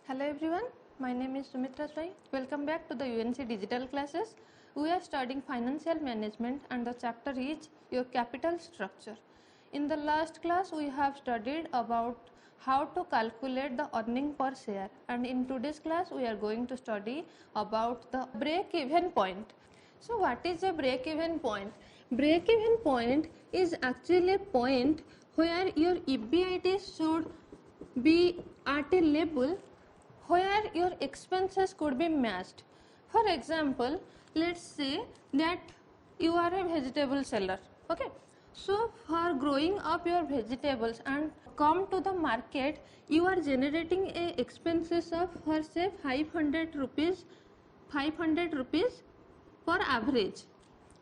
Hello everyone, my name is Sumitra Swai. Welcome back to the UNC digital classes. We are studying financial management and the chapter is your capital structure. In the last class we have studied about how to calculate the earning per share, and in today's class we are going to study about the break even point. So what is a break even point? Break even point is actually a point where your EBIT should be at a level where your expenses could be matched. For example, let's say that you are a vegetable seller. Okay, so for growing up your vegetables and come to the market, you are generating a expenses of, for say, 500 rupees per average.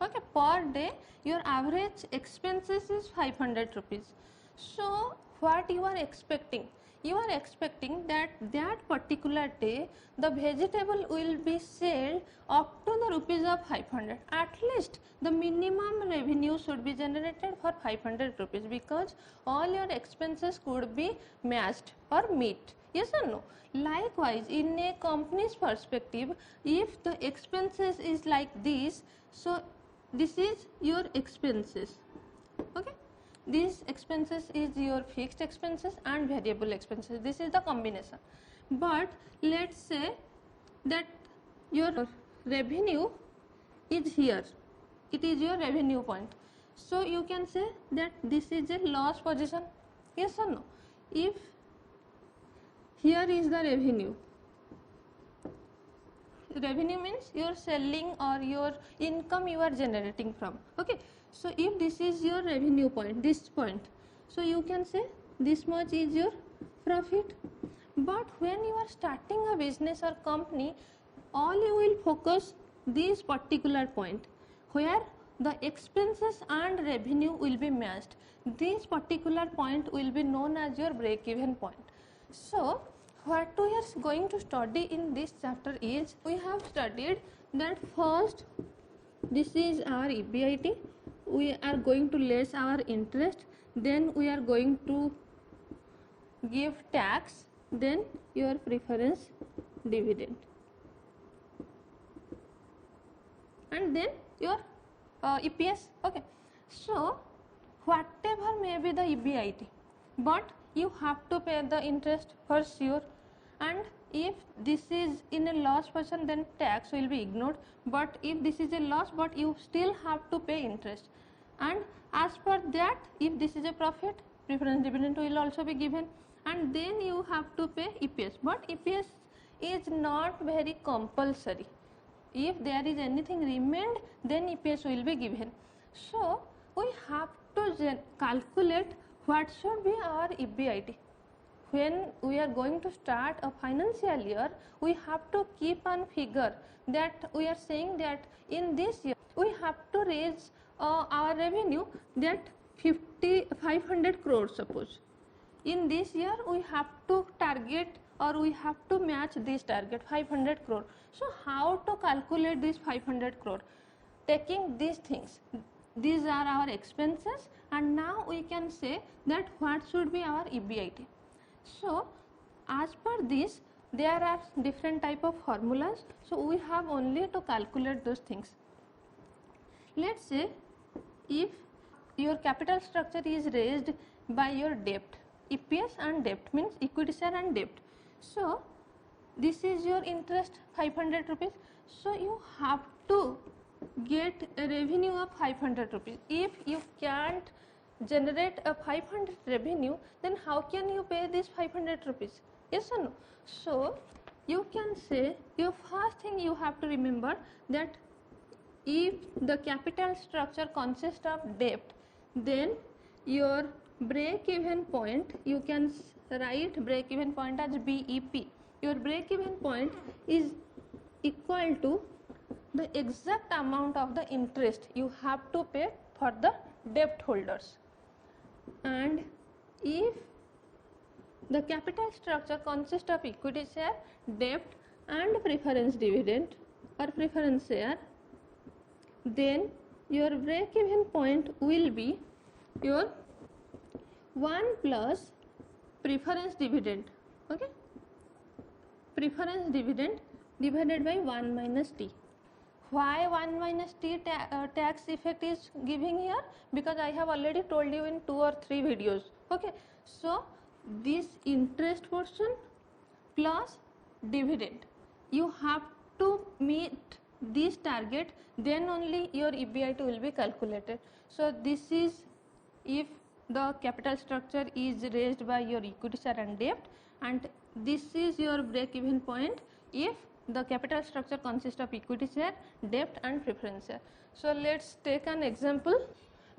Okay, per day your average expenses is 500 rupees. So what you are expecting? You are expecting that particular day the vegetable will be sold up to the rupees of 500. At least the minimum revenue should be generated for 500 rupees, because all your expenses could be matched or meet. Yes or no? Likewise, in a company's perspective, if the expenses is like this, so this is your expenses. Okay, these expenses is your fixed expenses and variable expenses. This is the combination. But let's say that your revenue is here, it is your revenue point, so you can say that this is a loss position. Yes or no? If here is the revenue means your selling or your income you are generating from. Okay, so if this is your revenue point, this point, so you can say this much is your profit. But when you are starting a business or company, all you will focus this particular point where the expenses and revenue will be matched. This particular point will be known as your break even point. So what we are going to study in this chapter is, we have studied that first this is our EBIT, we are going to less our interest, then we are going to give tax, then your preference dividend, and then your EPS. Okay, so whatever may be the EBIT, but you have to pay the interest for sure, and if this is in a loss position, then tax will be ignored. But if this is a loss, but you still have to pay interest, and as per that, if this is a profit, preference dividend will also be given, and then you have to pay EPS. But EPS is not very compulsory. If there is anything remained, then EPS will be given. So we have to calculate what should be our EBIT. When we are going to start a financial year, we have to keep on figure that we are saying that in this year we have to raise our revenue that 500 crores suppose. In this year we have to target or we have to match this target 500 crore. So how to calculate this 500 crore? Taking these things, these are our expenses, and now we can say that what should be our EBIT. So as per this, there are different type of formulas, so we have only to calculate those things. Let's say if your capital structure is raised by your debt, EPS and debt means equity share and debt. So this is your interest 500 rupees, so you have to get a revenue of 500 rupees. If you can't generate a 500 revenue, then how can you pay this 500 rupees? Yes or no? So you can say, your first thing you have to remember that if the capital structure consists of debt, then your break even point, you can write break even point as BEP. Your break even point is equal to the exact amount of the interest you have to pay for the debt holders. And if the capital structure consists of equity share, debt and preference dividend or preference share, then your break even point will be your 1 plus preference dividend. Okay, preference dividend divided by 1 minus t. Why 1 minus t tax effect is giving here? Because I have already told you in 2 or 3 videos. Okay, so this interest portion plus dividend, you have to meet this target, then only your EBIT will be calculated. So this is if the capital structure is raised by your equity share and debt, and this is your break even point if the capital structure consists of equity share, debt and preference share. So let's take an example.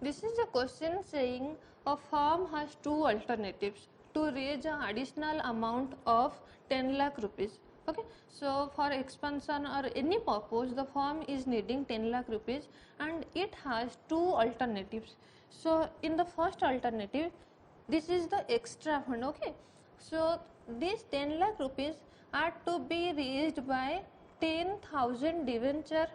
This is a question saying a firm has two alternatives to raise an additional amount of 10 lakh rupees. Okay, so for expansion or any purpose the firm is needing 10 lakh rupees and it has two alternatives. So in the first alternative, this is the extra fund. Okay, so these 10 lakh rupees are to be raised by 10,000 debenture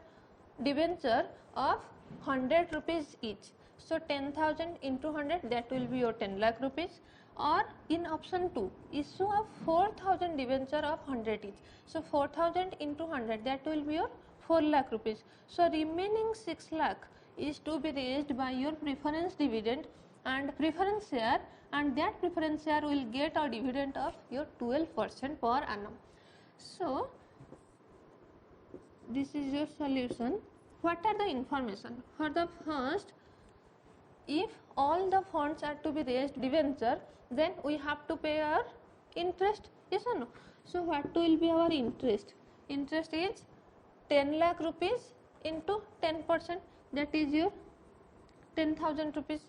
of 100 rupees each. So 10,000 into 100, that will be your 10 lakh rupees. Or in option 2, issue of 4,000 debenture of 100 each. So 4,000 into 100, that will be your 4 lakh rupees. So remaining 6 lakh is to be raised by your preference dividend and preference share, and that preference share will get a dividend of your 12% per annum. So this is your solution. What are the information? For the first, if all the funds are to be raised debenture, then we have to pay our interest, yes or no? So what will be our interest? Interest is 10 lakh rupees into 10%, that is your 10,000 rupees,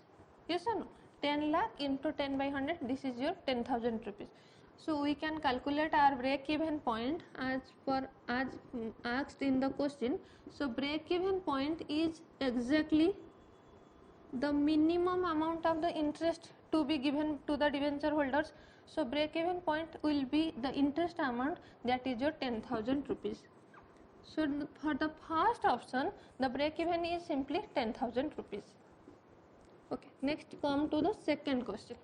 yes or no? 10 lakh into 10 by 100, this is your 10,000 rupees. So we can calculate our break even point as asked in the question. So break even point is exactly the minimum amount of the interest to be given to the debenture holders. So break even point will be the interest amount, that is your 10,000 rupees. So for the first option, the break even is simply 10,000 rupees. Okay, next come to the second question.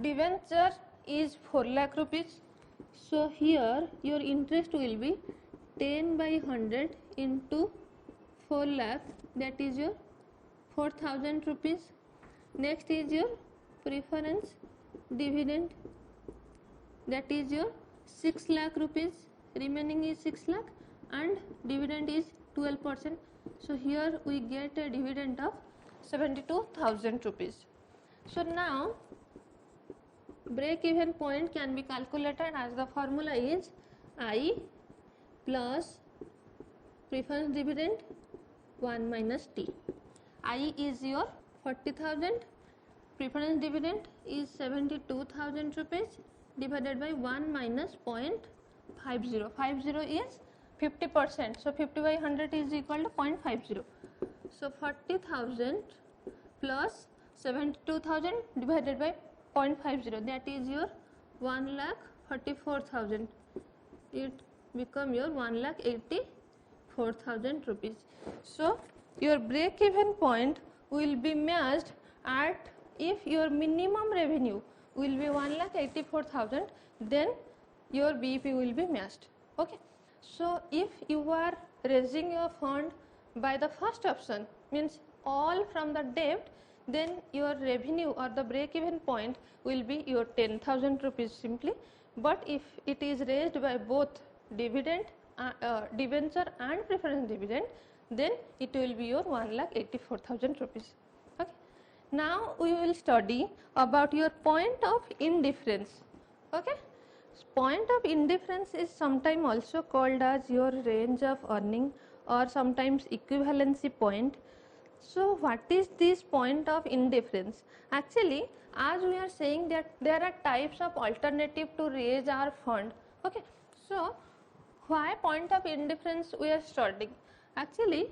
Debenture is 4 lakh rupees. So here your interest will be 10 by 100 into 4 lakh, that is your 4,000 rupees. Next is your preference dividend, that is your 6 lakh rupees, remaining is 6 lakh and dividend is 12%. So here we get a dividend of 72,000 rupees. So now break even point can be calculated as the formula is I plus preference dividend 1 minus T. I is your 40,000, preference dividend is 72,000 rupees divided by 1 minus 0.50. 50 is 50%. So 50 by 100 is equal to 0.50. So 40,000 plus 72,000 divided by 0.50, that is your 1,44,000. It become your 1,84,000 rupees. So your break even point will be matched at, if your minimum revenue will be 1,84,000, then your BEP will be matched. Okay. So if you are raising your fund by the first option, means all from the debt, then your revenue or the break even point will be your 10,000 rupees simply. But if it is raised by both dividend, debenture and preference dividend, then it will be your 1,84,000 rupees. Okay. Now we will study about your point of indifference. Okay. Point of indifference is sometimes also called as your range of earning or sometimes equivalency point. So what is this point of indifference? Actually, as we are saying that there are types of alternative to raise our fund. Okay. So why point of indifference we are studying? Actually,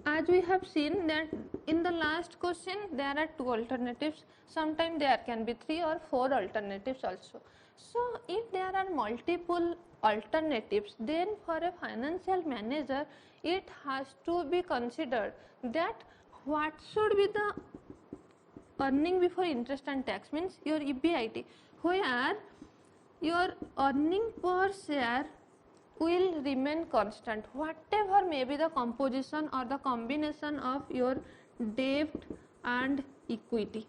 as we have seen that in the last question there are two alternatives, sometimes there can be 3 or 4 alternatives also. So if there are multiple alternatives, then for a financial manager it has to be considered that what should be the earning before interest and tax, means your EBIT, where your earning per share will remain constant whatever may be the composition or the combination of your debt and equity.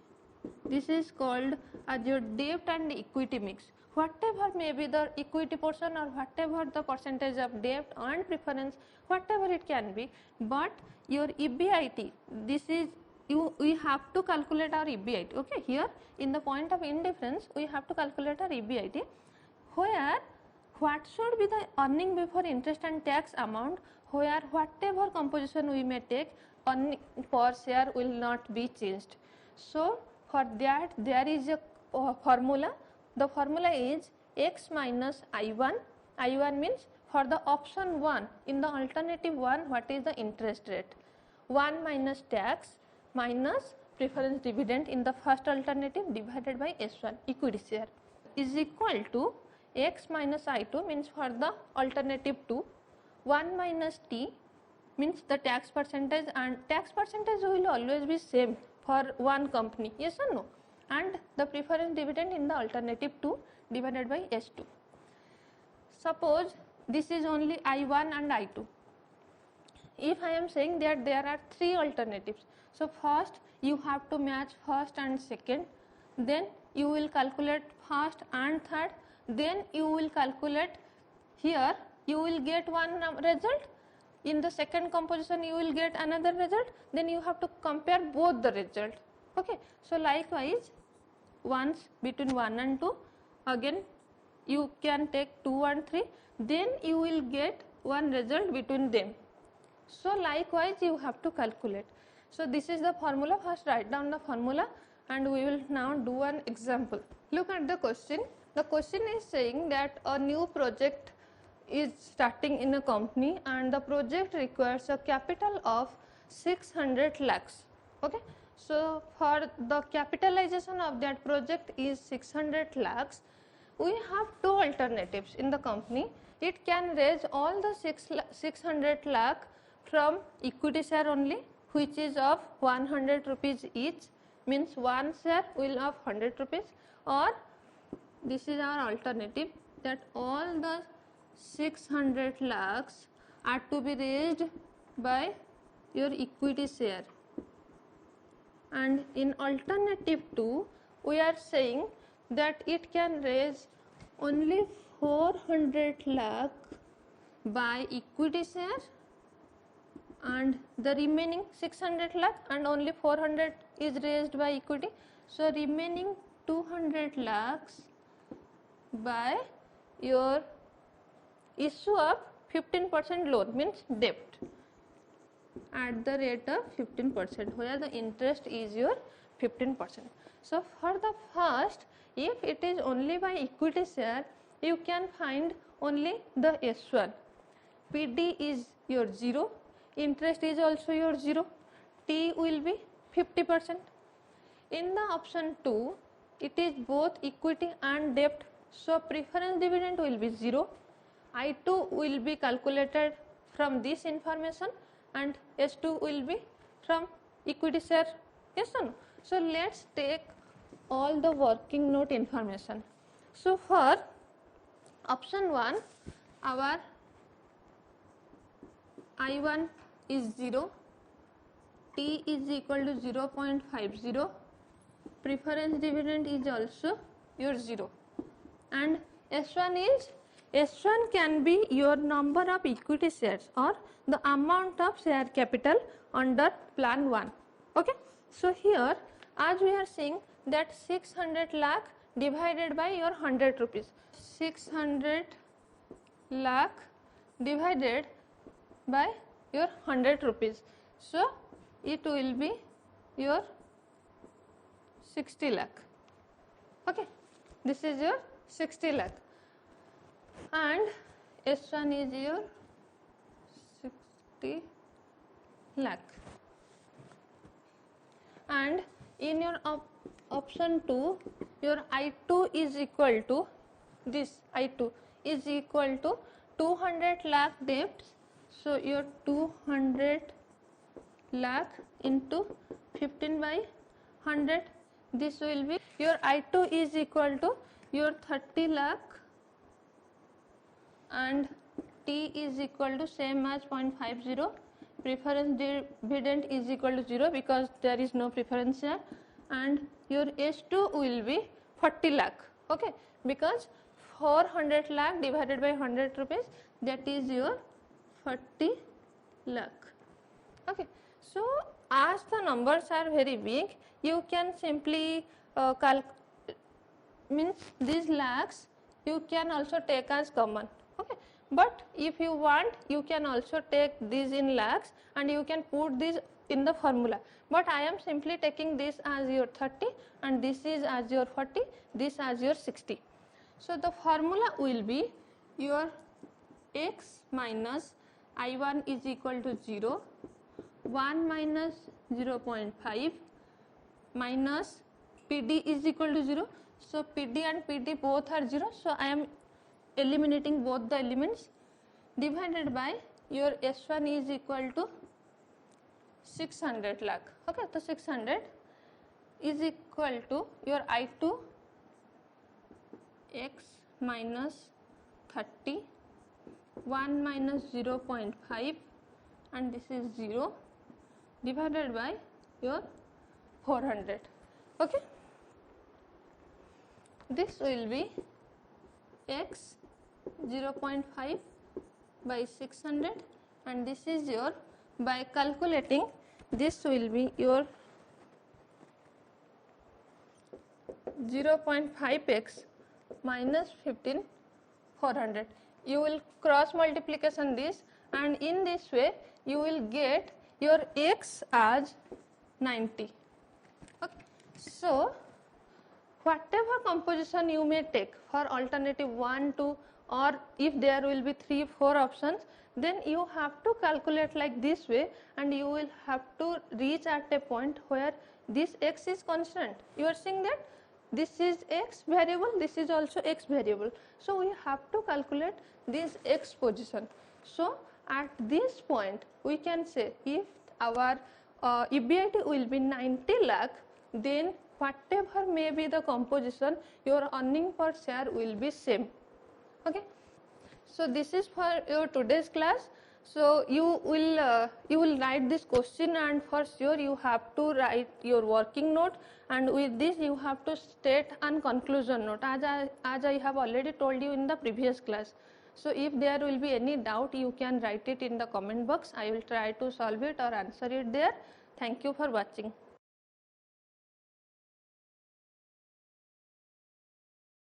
This is called as your debt and equity mix. Whatever may be the equity portion or whatever the percentage of debt and preference, whatever it can be, but your EBIT, this is we have to calculate our EBIT. Okay, here in the point of indifference we have to calculate our EBIT, where what should be the earning before interest and tax amount, where whatever composition we may take, earning per share will not be changed. So for that there is a formula. The formula is x minus I1. I1 means for the option 1 in the alternative 1 what is the interest rate, 1 minus tax minus preference dividend in the first alternative divided by S1 equity share is equal to x minus I2 means for the alternative 2, 1 minus T means the tax percentage, and tax percentage will always be same for one company, yes or no, and the preference dividend in the alternative 2 divided by S2. Suppose this is only I1 and I2. If I am saying that there are 3 alternatives, so first you have to match first and second, then you will calculate first and third, then you will calculate here, you will get one result, in the second composition you will get another result, then you have to compare both the result. Okay, so likewise once between 1 and 2, again you can take 2 and 3, then you will get one result between them. So likewise you have to calculate. So this is the formula. First write down the formula and we will now do an example. Look at the question. The question is saying that a new project is starting in a company and the project requires a capital of 600 lakhs. Okay. So for the capitalization of that project is 600 lakhs. We have 2 alternatives in the company. It can raise all the 600 lakh from equity share only, which is of 100 rupees each, means one share will of 100 rupees, or this is our alternative that all the 600 lakhs are to be raised by your equity share. And in alternative 2 we are saying that it can raise only 400 lakh by equity share and the remaining 600 lakh, and only 400 is raised by equity. So remaining 200 lakhs by your issue of 15% loan, means debt at the rate of 15%, where the interest is your 15%. So for the first, if it is only by equity share, you can find only the S1. PD is your 0, interest is also your 0, T will be 50%. In the option 2, it is both equity and debt, so preference dividend will be 0. I2 will be calculated from this information and S2 will be from equity share, yes or no. So let's take all the working note information. So for option 1, our I1 is 0, T is equal to 0.50, preference dividend is also your 0, and S1 can be your number of equity shares or the amount of share capital under plan 1. Okay. So here as we are seeing that 600 lakh divided by your 100 rupees, 600 lakh divided by your 100 rupees, so it will be your 60 lakh. Okay, this is your 60 lakh and S1 is your 60 lakh, and in your option 2 your I2 is equal to this, I2 is equal to 200 lakh debts, so your 200 lakh into 15 by 100, this will be your I2 is equal to your 30 lakh and T is equal to same as 0.50. Preference dividend is equal to 0 because there is no preference here, and your S2 will be 40 lakh, okay, because 400 lakh divided by 100 rupees, that is your 40 lakh. Okay, so as the numbers are very big, you can simply means these lakhs you can also take as common, okay, but if you want you can also take these in lakhs and you can put this in the formula, but I am simply taking this as your 30 and this is as your 40, this as your 60. So the formula will be your x minus I1 is equal to 0, 1 minus 0.5 minus PD is equal to 0. So PD and PD both are 0. So I am eliminating both the elements, divided by your S1 is equal to 600 lakh. Okay, so 600 is equal to your I2 x minus 30, 1 minus 0.5 and this is 0 divided by your 400. Okay, this will be x 0.5 by 600 and this is your, by calculating this will be your 0.5x minus 15,400. You will cross multiplication this and in this way you will get your x as 90. Okay. So whatever composition you may take for alternative 1, 2 or if there will be 3, 4 options, then you have to calculate like this way and you will have to reach at a point where this x is constant. You are seeing that this is x variable, this is also x variable. So we have to calculate this x position. So at this point we can say if our EBIT will be 90 lakh, then whatever may be the composition, your earning per share will be same. Okay. So this is for your today's class. So you will write this question and for sure you have to write your working note, and with this you have to state an conclusion note as I have already told you in the previous class. So if there will be any doubt, you can write it in the comment box. I will try to solve it or answer it there. Thank you for watching.